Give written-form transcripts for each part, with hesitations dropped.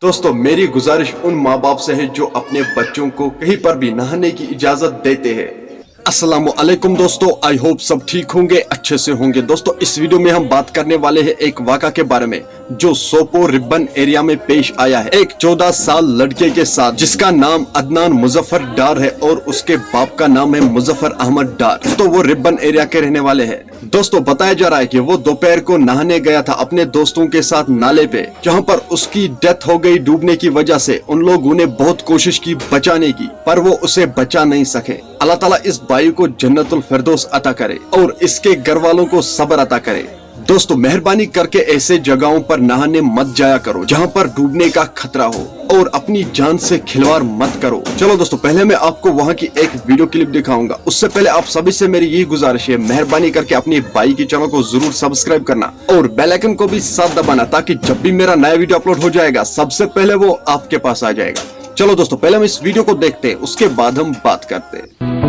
दोस्तों मेरी गुजारिश उन माँ बाप से है जो अपने बच्चों को कहीं पर भी नहाने की इजाजत देते हैं। अस्सलामु अलैकुम दोस्तों, आई होप सब ठीक होंगे, अच्छे से होंगे। दोस्तों इस वीडियो में हम बात करने वाले हैं एक वाक़ा के बारे में जो सोपोर रिबन एरिया में पेश आया है। एक 14 साल लड़के के साथ जिसका नाम अदनान मुजफ्फर डार है और उसके बाप का नाम है मुजफ्फर अहमद डार। तो वो रिबन एरिया के रहने वाले हैं। दोस्तों बताया जा रहा है कि वो दोपहर को नहाने गया था अपने दोस्तों के साथ नाले पे, जहाँ पर उसकी डेथ हो गई डूबने की वजह से। उन लोगों ने बहुत कोशिश की बचाने की, पर वो उसे बचा नहीं सके। अल्लाह ताला इस भाई को जन्नतुल फिरदौस अता करे और इसके घर वालों को सब्र अता करे। दोस्तों मेहरबानी करके ऐसे जगहों पर नहाने मत जाया करो जहां पर डूबने का खतरा हो, और अपनी जान से खिलवाड़ मत करो। चलो दोस्तों पहले मैं आपको वहां की एक वीडियो क्लिप दिखाऊंगा। उससे पहले आप सभी से मेरी यही गुजारिश है, मेहरबानी करके अपने भाई की चैनल को जरूर सब्सक्राइब करना और बेल आइकन को भी साथ दबाना, ताकि जब भी मेरा नया वीडियो अपलोड हो जाएगा सबसे पहले वो आपके पास आ जाएगा। चलो दोस्तों पहले हम इस वीडियो को देखते हैं, उसके बाद हम बात करते हैं।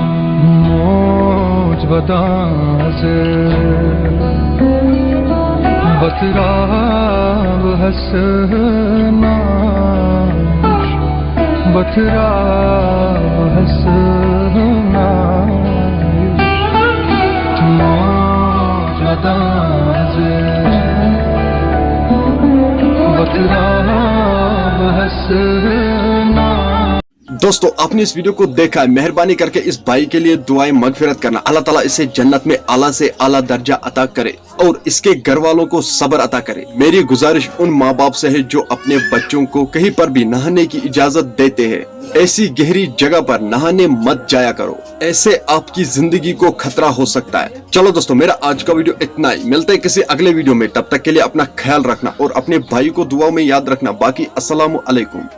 दोस्तों आपने इस वीडियो को देखा है, मेहरबानी करके इस भाई के लिए दुआएं मगफिरत करना। अल्लाह ताला इसे जन्नत में आला से आला दर्जा अता करे और इसके घर वालों को सब्र अता करे। मेरी गुजारिश उन माँ बाप से है जो अपने बच्चों को कहीं पर भी नहाने की इजाजत देते हैं। ऐसी गहरी जगह पर नहाने मत जाया करो, ऐसे आपकी जिंदगी को खतरा हो सकता है। चलो दोस्तों मेरा आज का वीडियो इतना ही, मिलते हैं किसी अगले वीडियो में। तब तक के लिए अपना ख्याल रखना और अपने भाई को दुआओं में याद रखना। बाकी अस्सलामु अलैकुम।